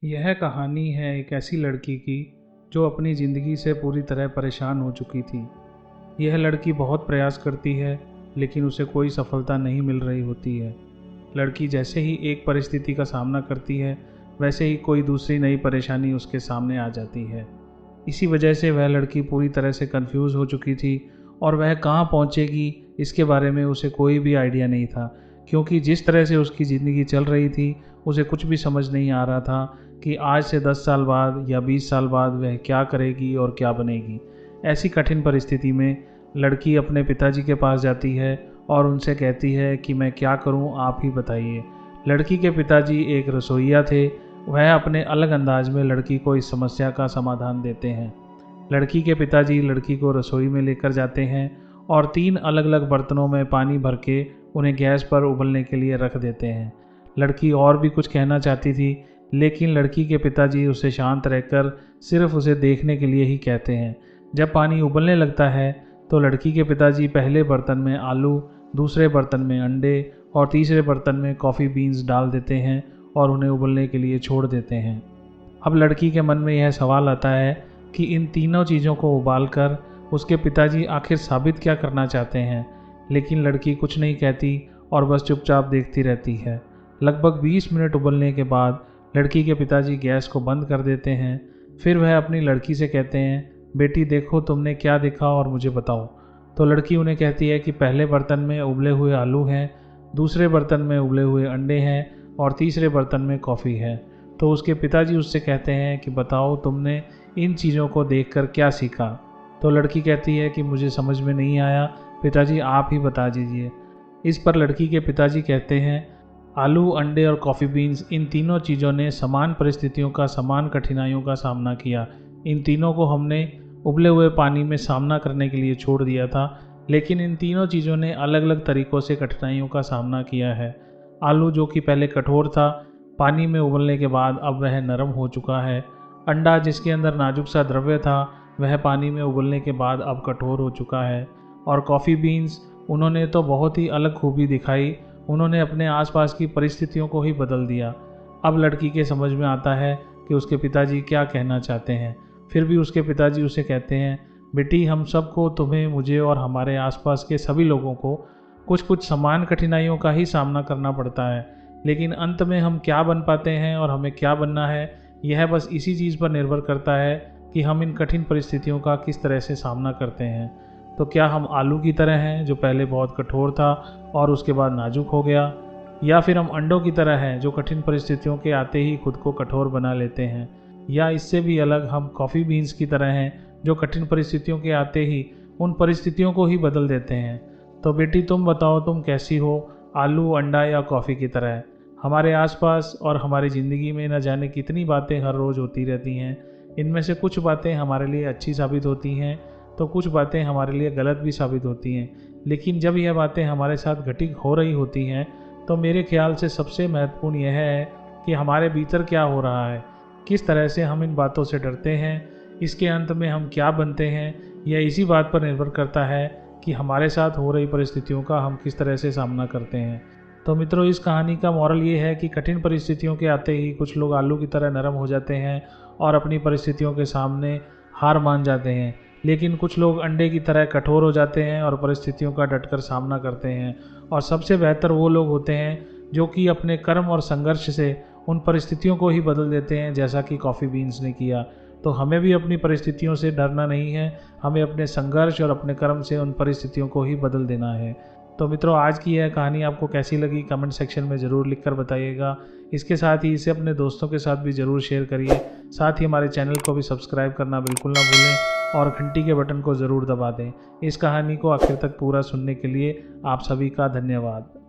यह कहानी है एक ऐसी लड़की की जो अपनी ज़िंदगी से पूरी तरह परेशान हो चुकी थी। यह लड़की बहुत प्रयास करती है लेकिन उसे कोई सफलता नहीं मिल रही होती है। लड़की जैसे ही एक परिस्थिति का सामना करती है वैसे ही कोई दूसरी नई परेशानी उसके सामने आ जाती है। इसी वजह से वह लड़की पूरी तरह से कंफ्यूज हो चुकी थी और वह कहाँ पहुँचेगी इसके बारे में उसे कोई भी आइडिया नहीं था, क्योंकि जिस तरह से उसकी ज़िंदगी चल रही थी उसे कुछ भी समझ नहीं आ रहा था कि आज से 10 साल बाद या 20 साल बाद वह क्या करेगी और क्या बनेगी। ऐसी कठिन परिस्थिति में लड़की अपने पिताजी के पास जाती है और उनसे कहती है कि मैं क्या करूं, आप ही बताइए। लड़की के पिताजी एक रसोइया थे। वह अपने अलग अंदाज में लड़की को इस समस्या का समाधान देते हैं। लड़की के पिताजी लड़की को रसोई में लेकर जाते हैं और 3 अलग अलग बर्तनों में पानी भर के उन्हें गैस पर उबलने के लिए रख देते हैं। लड़की और भी कुछ कहना चाहती थी लेकिन लड़की के पिताजी उसे शांत रहकर सिर्फ उसे देखने के लिए ही कहते हैं। जब पानी उबलने लगता है तो लड़की के पिताजी पहले बर्तन में आलू, दूसरे बर्तन में अंडे और तीसरे बर्तन में कॉफ़ी बीन्स डाल देते हैं और उन्हें उबलने के लिए छोड़ देते हैं। अब लड़की के मन में यह सवाल आता है कि इन तीनों चीज़ों को उबालकर उसके पिताजी आखिर साबित क्या करना चाहते हैं, लेकिन लड़की कुछ नहीं कहती और बस चुपचाप देखती रहती है। लगभग 20 मिनट उबलने के बाद लड़की के पिताजी गैस को बंद कर देते हैं। फिर वह अपनी लड़की से कहते हैं, बेटी देखो तुमने क्या देखा और मुझे बताओ। तो लड़की उन्हें कहती है कि पहले बर्तन में उबले हुए आलू हैं, दूसरे बर्तन में उबले हुए अंडे हैं और तीसरे बर्तन में कॉफ़ी है। तो उसके पिताजी उससे कहते हैं कि बताओ तुमने इन चीज़ों को देखकर क्या सीखा। तो लड़की कहती है कि मुझे समझ में नहीं आया, पिताजी आप ही बता दीजिए। इस पर लड़की के पिताजी कहते हैं, आलू, अंडे और कॉफ़ी बीन्स, इन तीनों चीज़ों ने समान परिस्थितियों का, समान कठिनाइयों का सामना किया। इन तीनों को हमने उबले हुए पानी में सामना करने के लिए छोड़ दिया था, लेकिन इन तीनों चीज़ों ने अलग अलग तरीक़ों से कठिनाइयों का सामना किया है। आलू जो कि पहले कठोर था, पानी में उबलने के बाद अब वह नरम हो चुका है। अंडा जिसके अंदर नाजुक सा द्रव्य था, वह पानी में उबलने के बाद अब कठोर हो चुका है। और कॉफ़ी बीन्स, उन्होंने तो बहुत ही अलग खूबी दिखाई, उन्होंने अपने आसपास की परिस्थितियों को ही बदल दिया। अब लड़की के समझ में आता है कि उसके पिताजी क्या कहना चाहते हैं। फिर भी उसके पिताजी उसे कहते हैं, बेटी हम सबको, तुम्हें, मुझे और हमारे आसपास के सभी लोगों को कुछ कुछ समान कठिनाइयों का ही सामना करना पड़ता है, लेकिन अंत में हम क्या बन पाते हैं और हमें क्या बनना है, यह बस इसी चीज़ पर निर्भर करता है कि हम इन कठिन परिस्थितियों का किस तरह से सामना करते हैं। तो क्या हम आलू की तरह हैं जो पहले बहुत कठोर था और उसके बाद नाजुक हो गया, या फिर हम अंडों की तरह हैं जो कठिन परिस्थितियों के आते ही खुद को कठोर बना लेते हैं, या इससे भी अलग हम कॉफ़ी बीन्स की तरह हैं जो कठिन परिस्थितियों के आते ही उन परिस्थितियों को ही बदल देते हैं। तो बेटी तुम बताओ, तुम कैसी हो, आलू, अंडा या कॉफ़ी की तरह? हमारे आसपास और हमारी ज़िंदगी में न जाने कितनी बातें हर रोज़ होती रहती हैं। इनमें से कुछ बातें हमारे लिए अच्छी साबित होती हैं तो कुछ बातें हमारे लिए गलत भी साबित होती हैं। लेकिन जब यह बातें हमारे साथ घटित हो रही होती हैं तो मेरे ख्याल से सबसे महत्वपूर्ण यह है कि हमारे भीतर क्या हो रहा है, किस तरह से हम इन बातों से डरते हैं, इसके अंत में हम क्या बनते हैं। यह इसी बात पर निर्भर करता है कि हमारे साथ हो रही परिस्थितियों का हम किस तरह से सामना करते हैं। तो मित्रों, इस कहानी का मॉरल ये है कि कठिन परिस्थितियों के आते ही कुछ लोग आलू की तरह नरम हो जाते हैं और अपनी परिस्थितियों के सामने हार मान जाते हैं, लेकिन कुछ लोग अंडे की तरह कठोर हो जाते हैं और परिस्थितियों का डटकर सामना करते हैं। और सबसे बेहतर वो लोग होते हैं जो कि अपने कर्म और संघर्ष से उन परिस्थितियों को ही बदल देते हैं, जैसा कि कॉफ़ी बीन्स ने किया। तो हमें भी अपनी परिस्थितियों से डरना नहीं है, हमें अपने संघर्ष और अपने कर्म से उन परिस्थितियों को ही बदल देना है। तो मित्रों, आज की यह कहानी आपको कैसी लगी कमेंट सेक्शन में ज़रूर लिखकर बताइएगा। इसके साथ ही इसे अपने दोस्तों के साथ भी ज़रूर शेयर करिए। साथ ही हमारे चैनल को भी सब्सक्राइब करना बिल्कुल ना भूलें और घंटी के बटन को ज़रूर दबा दें। इस कहानी को आखिर तक पूरा सुनने के लिए आप सभी का धन्यवाद।